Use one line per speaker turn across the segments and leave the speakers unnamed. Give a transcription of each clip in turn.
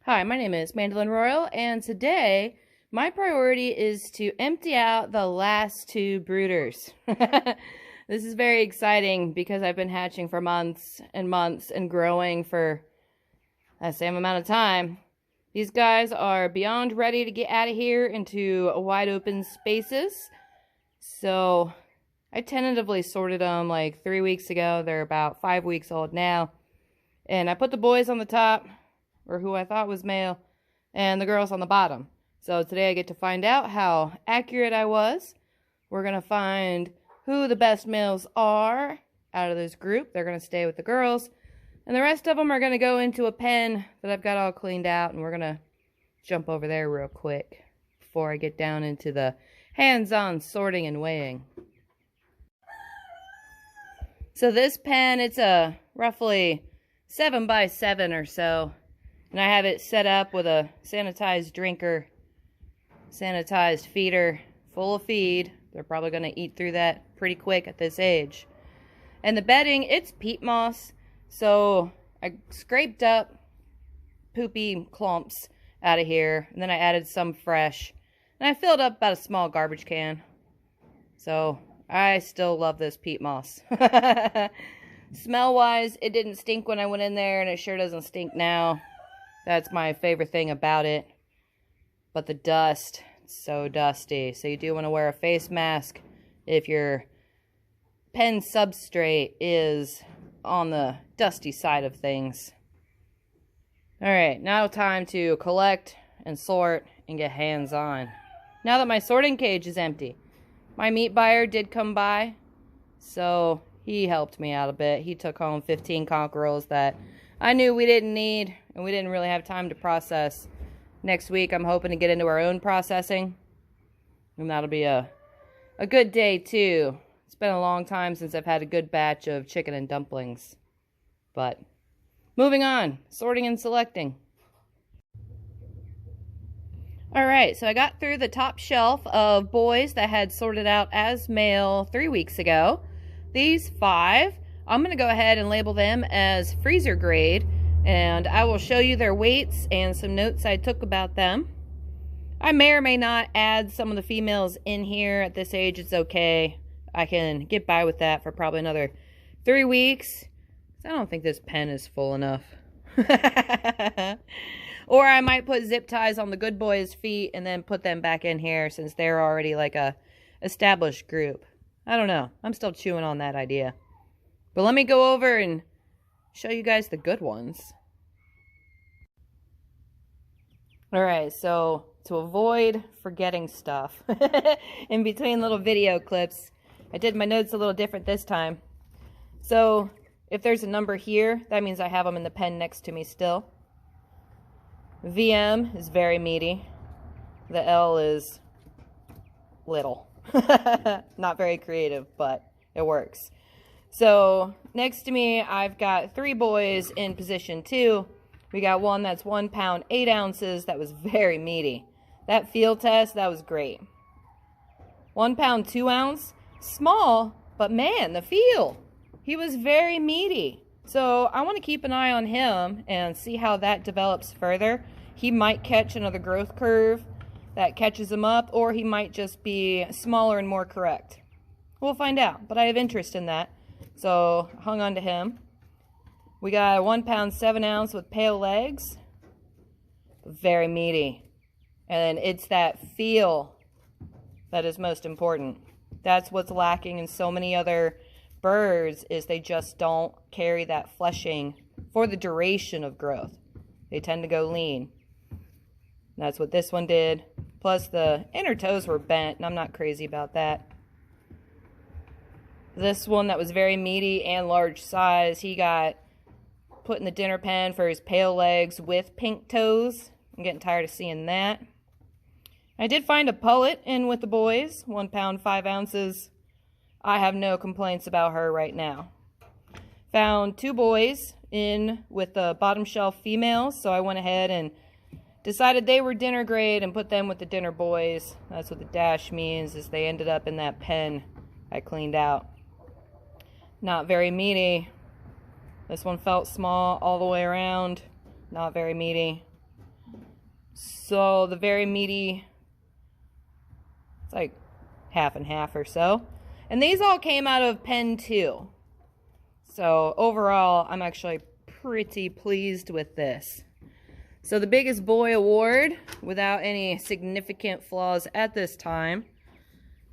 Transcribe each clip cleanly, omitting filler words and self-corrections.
Hi, my name is Mandolin Royal, and today my priority is to empty out the last two brooders. This is very exciting because I've been hatching for months and months and growing for the same amount of time. These guys are beyond ready to get out of here into wide open spaces. So I tentatively sorted them like 3 weeks ago. They're about 5 weeks old now. And I put the boys on the top, or who I thought was male, and the girls on the bottom. So today I get to find out how accurate I was. We're going to find who the best males are out of this group. They're going to stay with the girls. And the rest of them are going to go into a pen that I've got all cleaned out. And we're going to jump over there real quick before I get down into the hands-on sorting and weighing. So this pen, it's a roughly 7 by 7 or so. And I have it set up with a sanitized drinker, sanitized feeder, full of feed. They're probably going to eat through that pretty quick at this age. And the bedding, it's peat moss. So I scraped up poopy clumps out of here. And then I added some fresh. And I filled up about a small garbage can. So I still love this peat moss. Smell-wise, it didn't stink when I went in there, and it sure doesn't stink now. That's my favorite thing about it. But the dust, it's so dusty. So you do want to wear a face mask if your pen substrate is on the dusty side of things. Alright, now time to collect and sort and get hands-on. Now that my sorting cage is empty. My meat buyer did come by, so he helped me out a bit. He took home 15 cockerels that I knew we didn't need, and we didn't really have time to process. Next week, I'm hoping to get into our own processing, and that'll be a good day, too. It's been a long time since I've had a good batch of chicken and dumplings. But, moving on, sorting and selecting. Alright, so I got through the top shelf of boys that had sorted out as male 3 weeks ago. These 5, I'm going to go ahead and label them as freezer grade, and I will show you their weights and some notes I took about them. I may or may not add some of the females in here. At this age, it's okay. I can get by with that for probably another 3 weeks. I don't think this pen is full enough. Or I might put zip ties on the good boys' feet and then put them back in here since they're already like a established group. I don't know. I'm still chewing on that idea. But let me go over and show you guys the good ones. Alright, so to avoid forgetting stuff in between little video clips, I did my notes a little different this time. So if there's a number here, that means I have them in the pen next to me still. VM is very meaty. The L is little. Not very creative, but it works. So next to me, I've got 3 boys in position 2. We got one that's 1 pound 8 ounces. That was very meaty. That field test, that was great. 1 pound 2 ounce, small, but man, the feel. He was very meaty. So I want to keep an eye on him and see how that develops further. He might catch another growth curve that catches him up, or he might just be smaller and more correct. We'll find out, but I have interest in that. So hung on to him. We got a 1 pound 7 ounce with pale legs. Very meaty. And it's that feel that is most important. That's what's lacking in so many other birds, is they just don't carry that fleshing for the duration of growth. They tend to go lean. That's what this one did. Plus the inner toes were bent, and I'm not crazy about that. This one that was very meaty and large size, he got put in the dinner pen for his pale legs with pink toes. I'm getting tired of seeing that. I did find a pullet in with the boys, 1 pound 5 ounces. I have no complaints about her right now. Found 2 boys in with the bottom shelf females, so I went ahead and decided they were dinner grade and put them with the dinner boys. That's what the dash means, is they ended up in that pen I cleaned out. Not very meaty. This one felt small all the way around. Not very meaty. So the very meaty, it's like half and half or so. And these all came out of pen 2. So overall, I'm actually pretty pleased with this. So the biggest boy award, without any significant flaws at this time,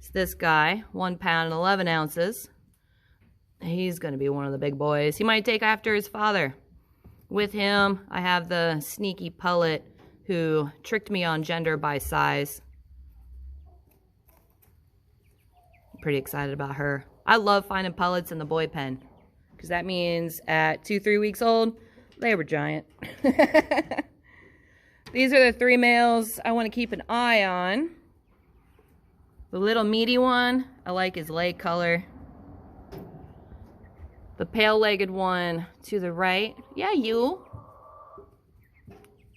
is this guy, 1 pound and 11 ounces. He's going to be one of the big boys. He might take after his father. With him, I have the sneaky pullet who tricked me on gender by size. I'm pretty excited about her. I love finding pullets in the boy pen, because that means at 2-3 weeks old, they were giant. These are the 3 males I want to keep an eye on. The little meaty one, I like his leg color. The pale-legged one to the right, yeah, you.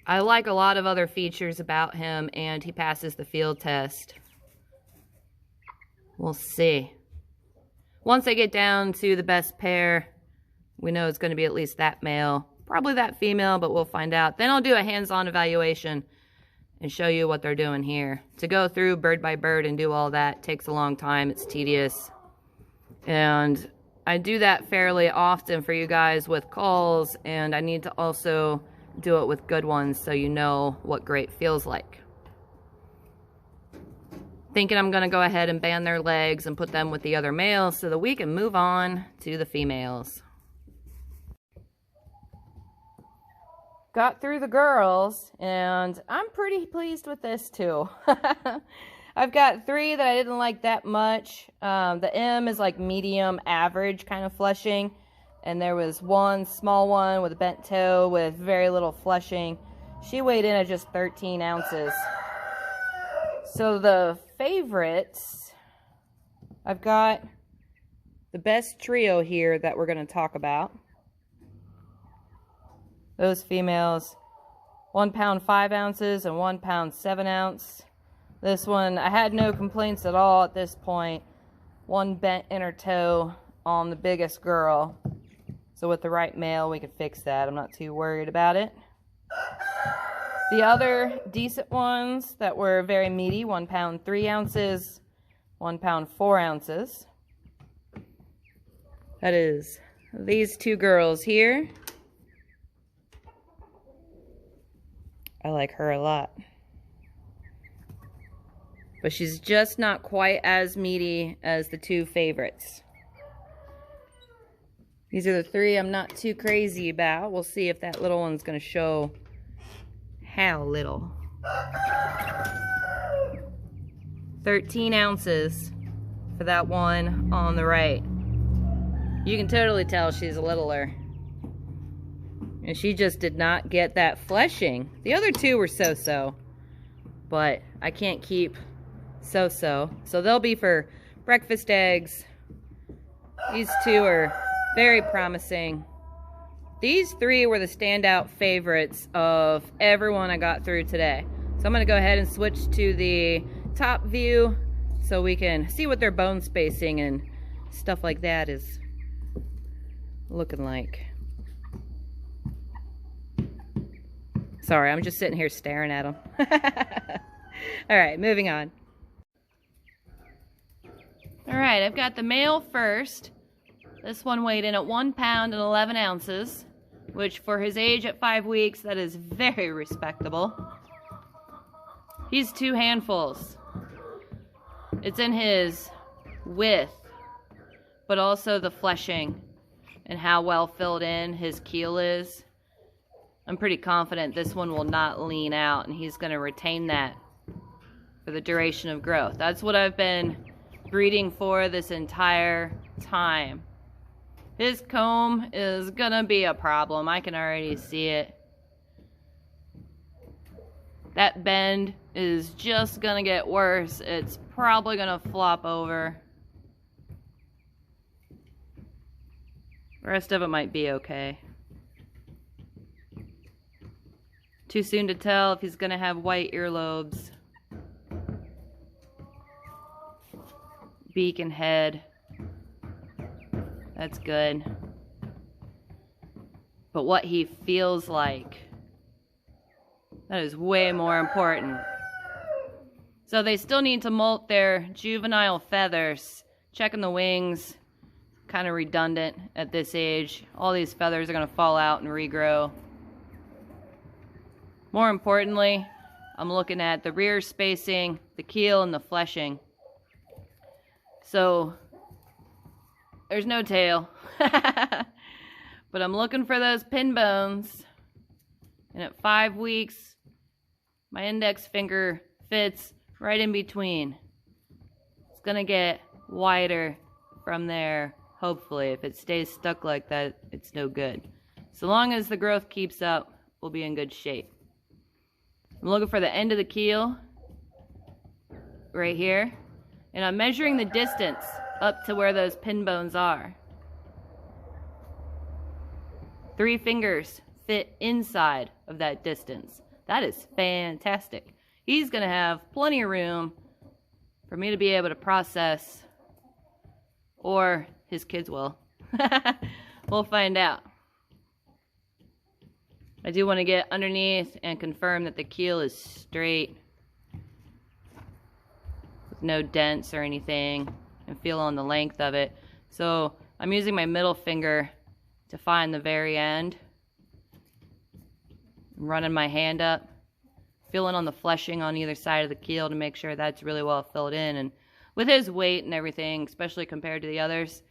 I like a lot of other features about him, and he passes the field test. We'll see. Once I get down to the best pair, we know it's going to be at least that male. Probably that female, but we'll find out. Then I'll do a hands-on evaluation and show you what they're doing here. To go through bird by bird and do all that takes a long time. It's tedious. And I do that fairly often for you guys with calls, and I need to also do it with good ones so you know what great feels like. Thinking I'm going to go ahead and band their legs and put them with the other males so that we can move on to the females. Got through the girls, and I'm pretty pleased with this too. I've got 3 that I didn't like that much. The M is like medium average kind of flushing, and there was one small one with a bent toe with very little flushing. She weighed in at just 13 ounces. So the favorites, I've got the best trio here that we're going to talk about. Those females, 1 pound 5 ounces and 1 pound 7 ounce. This one, I had no complaints at all at this point. One bent inner toe on the biggest girl. So with the right male, we could fix that. I'm not too worried about it. The other decent ones that were very meaty, 1 pound 3 ounces, 1 pound 4 ounces. That is these 2 girls here. I like her a lot. But she's just not quite as meaty as the 2 favorites. These are the 3 I'm not too crazy about. We'll see if that little one's going to show how little. 13 ounces for that one on the right. You can totally tell she's a littler. And she just did not get that fleshing. The other 2 were so-so. But I can't keep so-so. So they'll be for breakfast eggs. These 2 are very promising. These 3 were the standout favorites of everyone I got through today. So I'm going to go ahead and switch to the top view so we can see what their bone spacing and stuff like that is looking like. Sorry, I'm just sitting here staring at them. All right, moving on. All right, I've got the male first. This one weighed in at 1 pound and 11 ounces, which for his age at 5 weeks, that is very respectable. He's 2 handfuls. It's in his width, but also the fleshing and how well filled in his keel is. I'm pretty confident this one will not lean out, and he's going to retain that for the duration of growth. That's what I've been breeding for this entire time. His comb is going to be a problem. I can already see it. That bend is just going to get worse. It's probably going to flop over. The rest of it might be okay. Too soon to tell if he's going to have white earlobes. Beak and head. That's good. But what he feels like That is way more important. So they still need to molt their juvenile feathers. Checking the wings, kind of redundant at this age. All these feathers are going to fall out and regrow. More importantly, I'm looking at the rear spacing, the keel, and the fleshing. So there's no tail. But I'm looking for those pin bones. And at 5 weeks, my index finger fits right in between. It's gonna get wider from there, hopefully. If it stays stuck like that, it's no good. So long as the growth keeps up, we'll be in good shape. I'm looking for the end of the keel, right here. And I'm measuring the distance up to where those pin bones are. 3 fingers fit inside of that distance. That is fantastic. He's gonna have plenty of room for me to be able to process, or his kids will. We'll find out. I do want to get underneath and confirm that the keel is straight with no dents or anything, and feel on the length of it. So I'm using my middle finger to find the very end. I'm running my hand up, feeling on the fleshing on either side of the keel to make sure that's really well filled in. And with his weight and everything, especially compared to the others,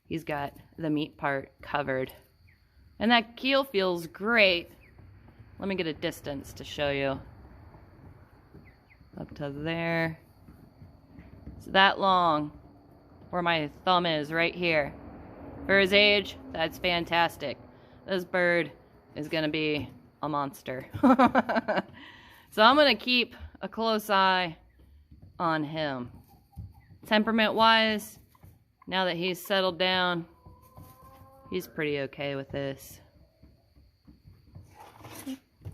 he's got the meat part covered. And that keel feels great. Let me get a distance to show you. Up to there. It's that long, where my thumb is, right here. For his age, that's fantastic. This bird is gonna be a monster. So I'm gonna keep a close eye on him. Temperament-wise, now that he's settled down, he's pretty okay with this.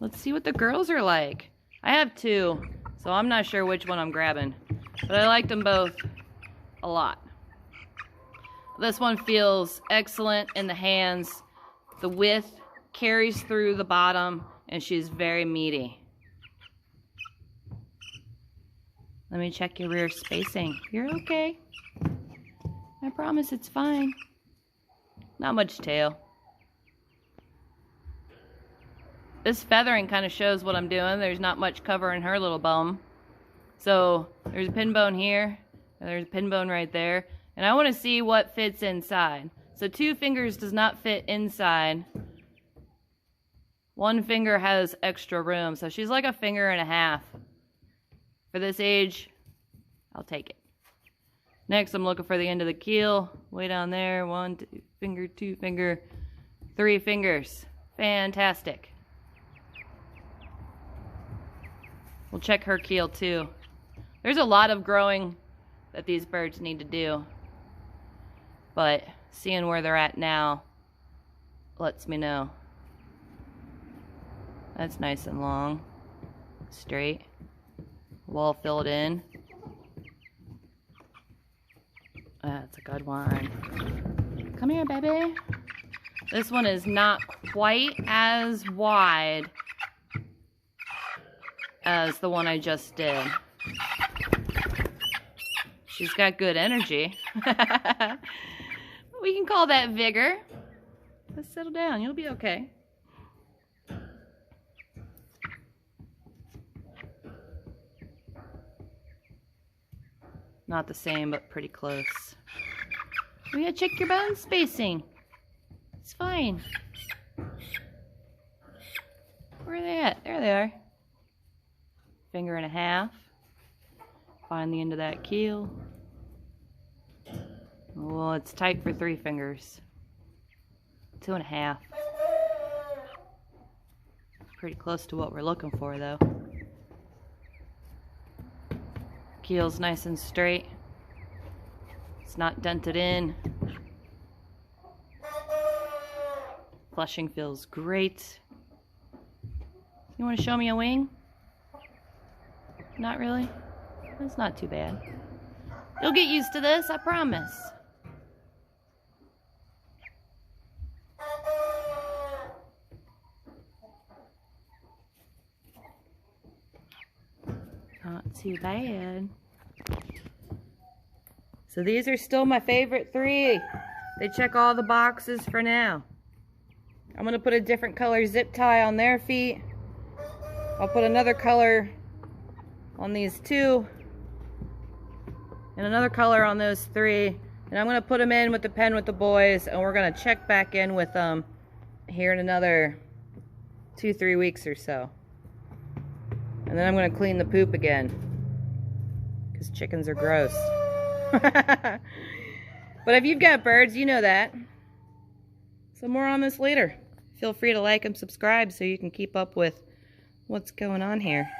Let's see what the girls are like. I have 2, so I'm not sure which one I'm grabbing, but I liked them both a lot. This one feels excellent in the hands. The width carries through the bottom, and she's very meaty. Let me check your rear spacing. You're okay. I promise it's fine. Not much tail. This feathering kind of shows what I'm doing. There's not much covering her little bum. So there's a pin bone here, and there's a pin bone right there. And I want to see what fits inside. So 2 fingers does not fit inside. 1 finger has extra room. So she's like a finger and a half. For this age, I'll take it. Next, I'm looking for the end of the keel. Way down there. 1 finger, 2 finger, 3 fingers. Fantastic. We'll check her keel too. There's a lot of growing that these birds need to do. But seeing where they're at now lets me know. That's nice and long. Straight. Well filled in. That's a good one. Come here, baby. This one is not quite as wide as the one I just did. She's got good energy. We can call that vigor. Let's settle down. You'll be okay. Not the same, but pretty close. We gotta check your bone spacing. It's fine. Where are they at? There they are. Finger and a half. Find the end of that keel. Well, it's tight for 3 fingers. 2 and a half. Pretty close to what we're looking for, though. Keel's nice and straight. It's not dented in. Flushing feels great. You want to show me a wing? Not really? That's not too bad. You'll get used to this, I promise. too bad. So these are still my favorite 3. They check all the boxes for now. I'm going to put a different color zip tie on their feet. I'll put another color on these 2. And another color on those 3. And I'm going to put them in with the pen with the boys. And we're going to check back in with them here in another 2-3 weeks or so. And then I'm going to clean the poop again. Because chickens are gross. But if you've got birds, you know that. So more on this later. Feel free to like and subscribe so you can keep up with what's going on here.